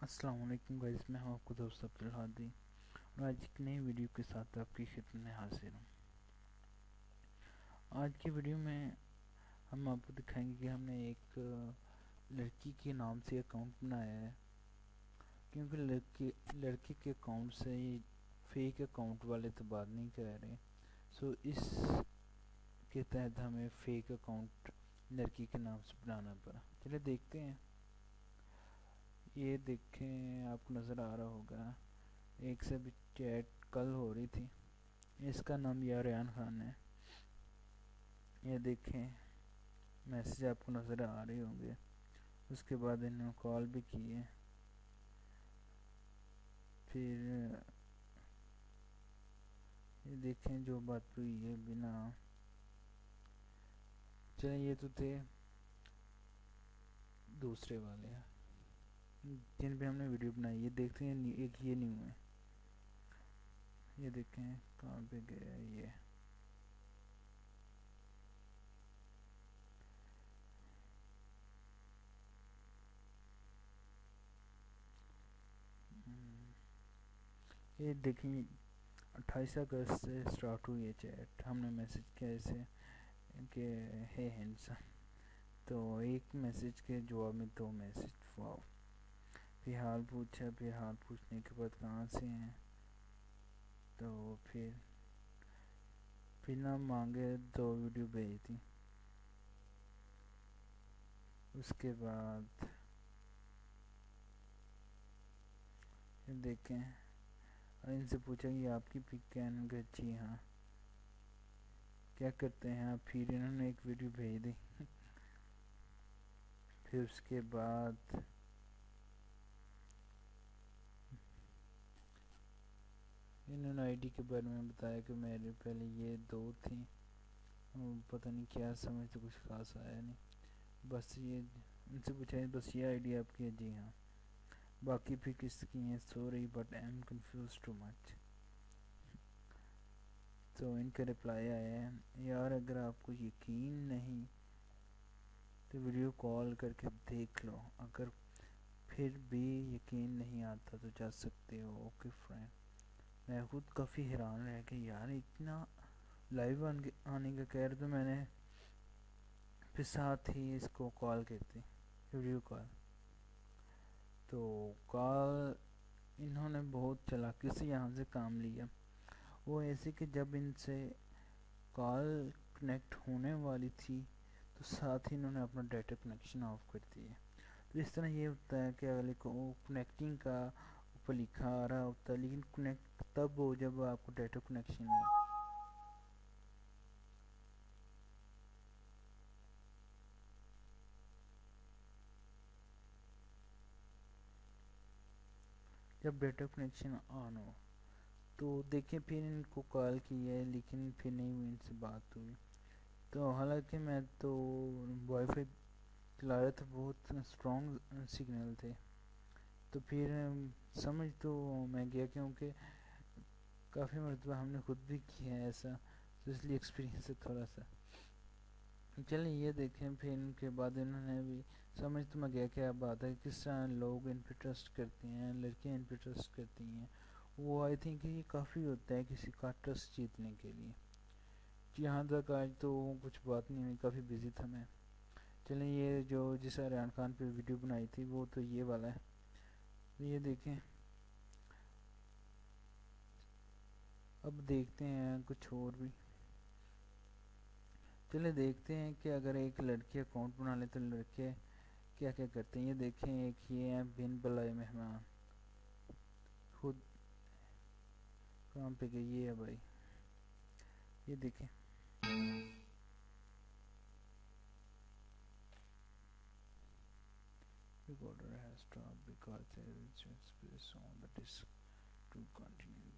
अस्सलाम वालेकुम गाइस, मैं हूं आपको दोस्त अब्दुल हादी और आज एक नई वीडियो के साथ आपकी खिदमत में हाजिर हूं। आज की वीडियो में हम आपको दिखाएंगे कि हमने एक लड़की के नाम से अकाउंट बनाया है, क्योंकि लड़के के अकाउंट से ये फेक अकाउंट वाले तो बात नहीं कर रहे। सो इस के तहत हमें फेक अकाउंट लड़की के नाम से बनाना पड़ा। चलिए देखते हैं। ये देखें, आपको नज़र आ रहा होगा, एक से भी चैट कल हो रही थी। इसका नाम यारियान खान है। ये देखें, मैसेज आपको नज़र आ रहे होंगे। उसके बाद इन्होंने कॉल भी की है। फिर ये देखें जो बात हुई है बिना। चलें, ये तो थे दूसरे वाले जिन पे हमने वीडियो बनाई। ये देखते हैं, एक ये न्यू है। ये देखें कहाँ पे गया ये। ये देखें, 28 अगस्त से स्टार्ट हुई है चैट। हमने मैसेज किया ऐसे कि हे हैंडसम, तो एक मैसेज के जवाब में 2 मैसेज। वाह। फिर हाल पूछा, फिर हाल पूछने के बाद कहाँ से हैं, तो फिर ना मांगे 2 वीडियो भेजी थी। उसके बाद देखें, और इनसे पूछा कि आपकी पिक क्या है। जी हाँ, क्या करते हैं आप। फिर इन्होंने एक वीडियो भेज दी। फिर उसके बाद इन्होंने आईडी के बारे में बताया कि मेरे पहले ये 2 थी, पता नहीं क्या समझ तो कुछ खास आया नहीं। बस ये उनसे पूछा, बस ये आईडी आपकी है। जी हाँ, बाकी भी किसकी हैं। Sorry but I am confuse too much. तो इनका रिप्लाई आया है, यार अगर आपको यकीन नहीं तो वीडियो कॉल करके देख लो, अगर फिर भी यकीन नहीं आता तो जा सकते हो। Okay friend. मैं खुद काफ़ी हैरान रह कि यार इतना लाइव आने का कह रहे, तो मैंने फिर साथ ही इसको कॉल करती, वीडियो कॉल। तो कॉल इन्होंने बहुत चालाकी से यहाँ से काम लिया। वो ऐसे कि जब इनसे कॉल कनेक्ट होने वाली थी तो साथ ही इन्होंने अपना डाटा कनेक्शन ऑफ कर दिया। तो इस तरह ये होता है कि अगले को कनेक्टिंग का ऊपर लिखा आ रहा होता है, लेकिन कनेक्ट तब हो जब आपको डाटा कनेक्शन हो। जब डाटा कनेक्शन ऑन हो तो देखिए, फिर इनको कॉल की है लेकिन फिर नहीं हुई, इनसे बात हुई। तो हालांकि मैं तो वाईफाई चला रहा था, बहुत स्ट्रॉन्ग सिग्नल थे। तो फिर समझ तो मैं गया, क्योंकि काफ़ी मरतबा हमने खुद भी किया है ऐसा, तो इसलिए एक्सपीरियंस है थोड़ा सा। चलिए ये देखें, फिर इनके बाद इन्होंने भी समझ तो मैं गया क्या बात है, किस तरह लोग इन पर ट्रस्ट करते हैं, लड़कियां इन पर ट्रस्ट करती हैं। वो आई थिंक ये काफ़ी होता है किसी का ट्रस्ट जीतने के लिए। यहाँ तक आज तो कुछ बात नहीं हुई, काफ़ी बिजी था मैं। चलें, ये जो जिस इमरान खान पे वीडियो बनाई थी वो तो ये वाला है। तो ये देखें, अब देखते हैं कुछ और भी। चले देखते हैं कि अगर एक लड़की अकाउंट बना ले तो लड़के क्या क्या करते हैं। ये देखें, एक ये है बिन बुलाए मेहमान। खुद काम पे गई, ये है भाई। ये देखें, recorder has stopped because there is space on the disk to continue.